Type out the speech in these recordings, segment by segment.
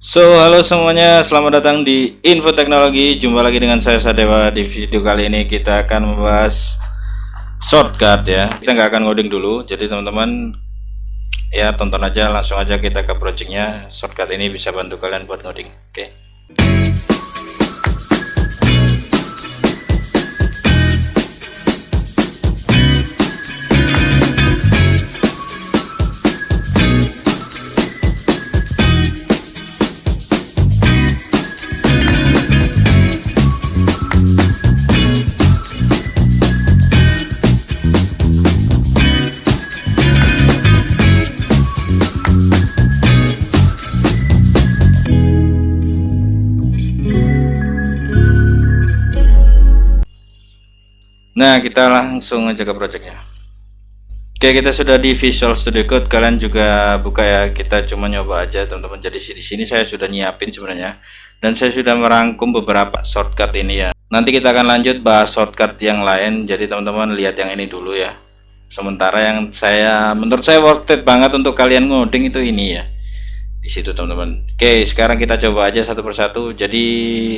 Halo semuanya, selamat datang di Info Teknologi. Jumpa lagi dengan saya Sadewa. Di video kali ini kita akan membahas shortcut ya. Kita nggak akan ngoding dulu, jadi teman-teman ya tonton aja, langsung aja kita ke projectnya. Shortcut ini bisa bantu kalian buat ngoding. Oke. Nah, kita langsung aja ke projectnya. Oke, kita sudah di Visual Studio Code. Kalian juga buka ya. Kita cuma nyoba aja, teman-teman. Jadi di sini saya sudah nyiapin sebenarnya, dan saya sudah merangkum beberapa shortcut ini ya. Nanti kita akan lanjut bahas shortcut yang lain. Jadi teman-teman lihat yang ini dulu ya. Sementara yang menurut saya worth it banget untuk kalian ngoding itu ini ya. Di situ teman-teman. Oke, sekarang kita coba aja satu persatu. Jadi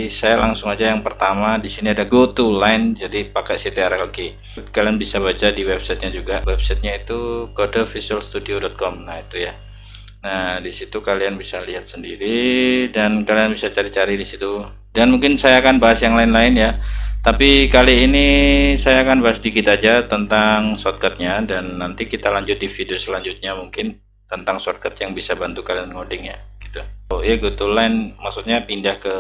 saya langsung aja yang pertama. Di sini ada go to line, jadi pakai ctrl-key. Kalian bisa baca di websitenya juga. Websitenya itu kodevisualstudio.com. Nah itu ya. Nah di situ kalian bisa lihat sendiri dan kalian bisa cari-cari di situ. Dan mungkin saya akan bahas yang lain-lain ya. Tapi kali ini saya akan bahas dikit aja tentang shortcutnya, dan nanti kita lanjut di video selanjutnya mungkin tentang shortcut yang bisa bantu kalian ngoding ya gitu. Oh ya, go to line maksudnya pindah ke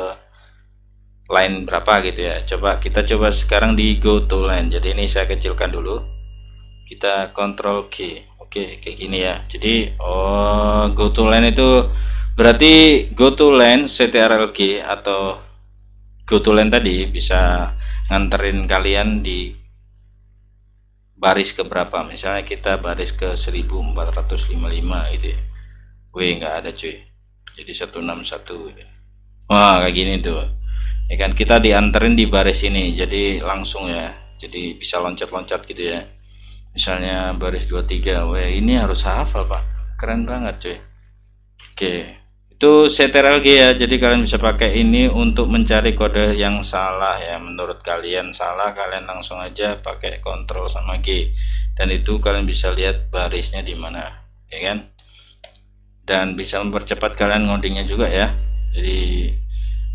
line berapa gitu ya. Kita coba sekarang di go to line. Jadi ini saya kecilkan dulu, kita Ctrl G. Oke, kayak gini ya. Jadi go to line itu berarti go to line ctrl-G atau go to line tadi bisa nganterin kalian di baris ke berapa. Misalnya kita baris ke 1455 gitu ya. Wih, nggak ada cuy, jadi 161 ya. Wah kayak gini tuh ya kan, kita dianterin di baris ini, jadi langsung ya, jadi bisa loncat-loncat gitu ya. Misalnya baris 23. Wah ini harus hafal pak, keren banget cuy. Oke, itu ctrl-G ya. Jadi kalian bisa pakai ini untuk mencari kode yang salah ya. Menurut kalian salah, kalian langsung aja pakai Ctrl sama G, dan itu kalian bisa lihat barisnya di mana ya kan, dan bisa mempercepat kalian ngodingnya juga ya. Jadi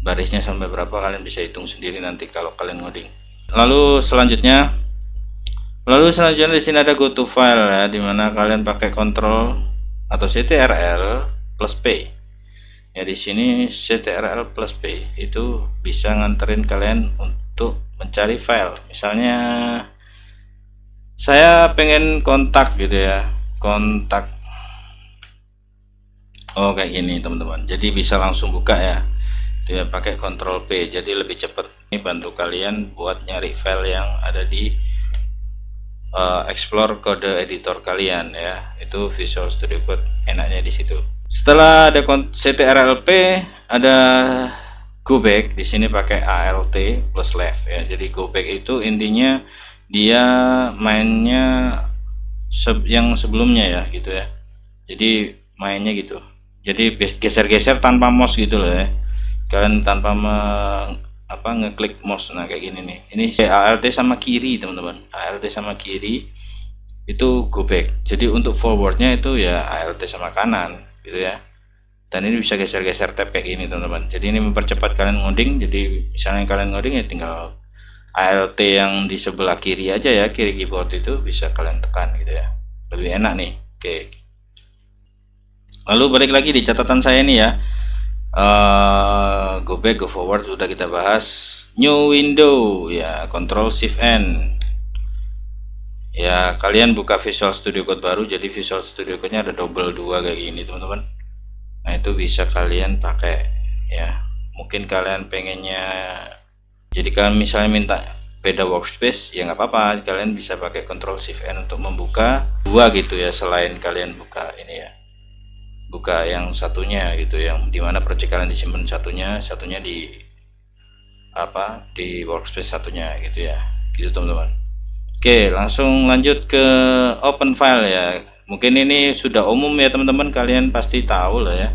barisnya sampai berapa kalian bisa hitung sendiri nanti kalau kalian ngoding. Lalu selanjutnya di sini ada go to file ya, dimana kalian pakai Ctrl atau ctrl plus P ya. Di sini ctrl plus P itu bisa nganterin kalian untuk mencari file. Misalnya saya pengen kontak gitu ya, kontak. Oh kayak gini teman-teman, jadi bisa langsung buka ya. Dia pakai Ctrl P, jadi lebih cepat. Ini bantu kalian buat nyari file yang ada di explore kode editor kalian ya. Itu Visual Studio Code enaknya di situ. Setelah ada ctrl-P, ada go back. Di sini pakai alt plus left ya. Jadi go back itu intinya dia mainnya yang sebelumnya ya gitu ya. Jadi mainnya gitu. Jadi geser-geser tanpa mouse gitu loh ya. Kalian tanpa ngeklik mouse. Nah kayak gini nih. Ini alt sama kiri teman-teman. Alt sama kiri itu go back. Jadi untuk forwardnya itu ya alt sama kanan gitu ya. Dan ini bisa geser-geser tab kayak gini teman-teman. Jadi ini mempercepat kalian ngoding. Jadi misalnya kalian ngoding ya tinggal alt yang di sebelah kiri aja ya, kiri keyboard itu bisa kalian tekan gitu ya. Lebih enak nih. Oke. Lalu balik lagi di catatan saya nih ya. Go back, go forward sudah kita bahas. New window ya, Ctrl Shift N ya. Kalian buka Visual Studio Code baru, jadi Visual Studio Code nya ada double 2 kayak gini teman-teman. Nah itu bisa kalian pakai ya. Mungkin kalian pengennya, jadi kalian misalnya minta beda workspace ya nggak apa-apa, kalian bisa pakai Ctrl Shift N untuk membuka dua gitu ya, selain kalian buka ini ya, buka yang satunya gitu, yang dimana project kalian disimpan satunya di di workspace satunya gitu ya, gitu teman-teman. Oke, langsung lanjut ke open file ya. Mungkin ini sudah umum ya teman-teman, kalian pasti tahu lah ya.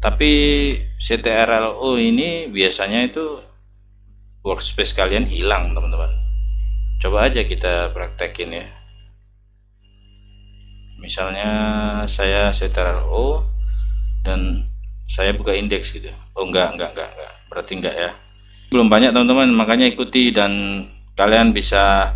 Tapi CTRLO ini biasanya itu workspace kalian hilang teman-teman. Coba aja kita praktekin ya. Misalnya saya CTRLO dan saya buka indeks gitu. Oh enggak, berarti enggak ya. Belum banyak teman-teman, makanya ikuti dan kalian bisa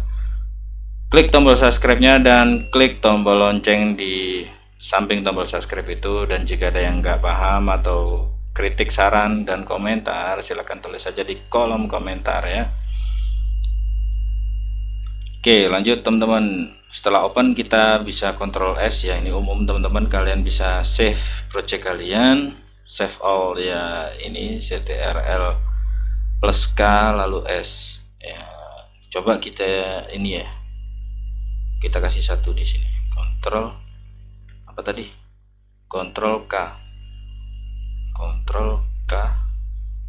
klik tombol subscribe-nya dan klik tombol lonceng di samping tombol subscribe itu. Dan jika ada yang nggak paham atau kritik, saran, dan komentar, silahkan tulis saja di kolom komentar ya. Oke, lanjut teman-teman. Setelah open kita bisa Ctrl S ya, ini umum teman-teman. Kalian bisa save project kalian, save all ya, ini CTRL plus K lalu S ya. Coba kita ini ya, kita kasih satu di sini, Ctrl apa tadi, Ctrl K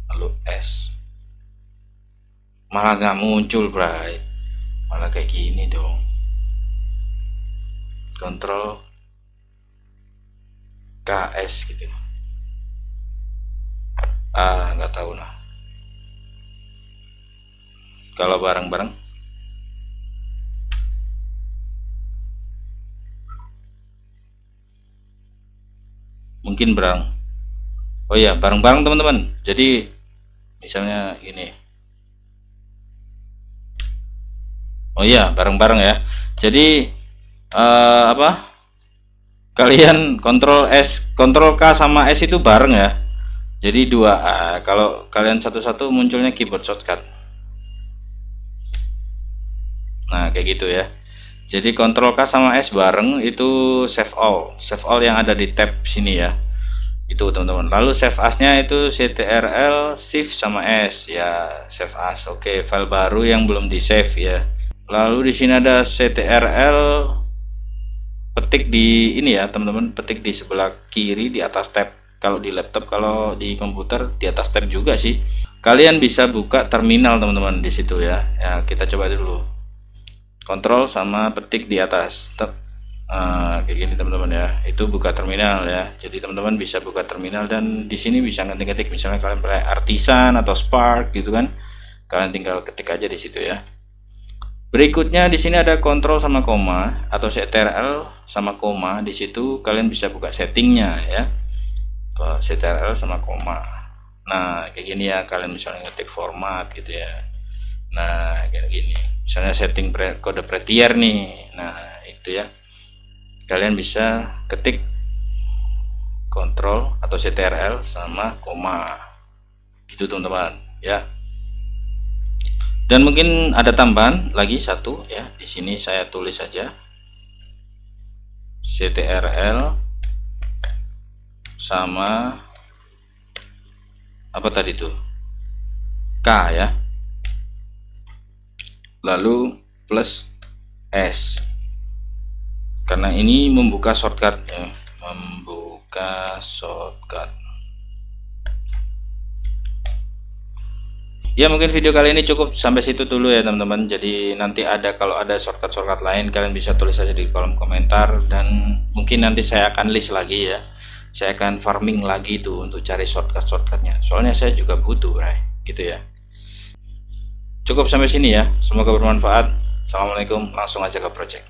lalu S, malah nggak muncul bray, malah kayak gini dong. Ctrl KS gitu, nggak tahu lah kalau bareng-bareng. Mungkin oh iya, bareng-bareng teman-teman. Jadi misalnya ini, oh iya bareng-bareng ya. Jadi apa, kalian Ctrl S, Ctrl K sama S itu bareng ya. Jadi dua, kalau kalian satu-satu munculnya keyboard shortcut. Nah kayak gitu ya. Jadi Ctrl K sama S bareng itu save all yang ada di tab sini ya. Itu teman-teman. Lalu save as-nya itu CTRL Shift sama S ya, save as. Oke, file baru yang belum di save ya. Lalu di sini ada CTRL, petik di ini ya teman-teman, petik di sebelah kiri di atas tab. Kalau di laptop, kalau di komputer di atas tab juga sih. Kalian bisa buka terminal teman-teman di situ ya. Ya kita coba dulu. Kontrol sama petik di atas. Kayak gini teman-teman ya, itu buka terminal ya. Jadi teman-teman bisa buka terminal dan di sini bisa ngetik-ngetik, misalnya kalian pakai Artisan atau Spark gitu kan, kalian tinggal ketik aja di situ ya. Berikutnya di sini ada kontrol sama koma atau CTRL sama koma, di situ kalian bisa buka settingnya ya, CTRL sama koma. Nah kayak gini ya, kalian misalnya ngetik format gitu ya. Nah kayak gini, misalnya setting kode prettier nih, nah itu ya, kalian bisa ketik kontrol atau CTRL sama koma gitu teman-teman ya. Dan mungkin ada tambahan lagi satu ya, di sini saya tulis saja CTRL sama apa tadi tuh, K ya, lalu plus S, karena ini membuka shortcut ya, membuka shortcut ya. Mungkin video kali ini cukup sampai situ dulu ya teman-teman. Jadi nanti kalau ada shortcut lain, kalian bisa tulis saja di kolom komentar, dan mungkin nanti saya akan list lagi ya, saya akan farming lagi tuh untuk cari shortcutnya, soalnya saya juga butuh gitu ya. Cukup sampai sini ya, semoga bermanfaat. Assalamualaikum, langsung aja ke project.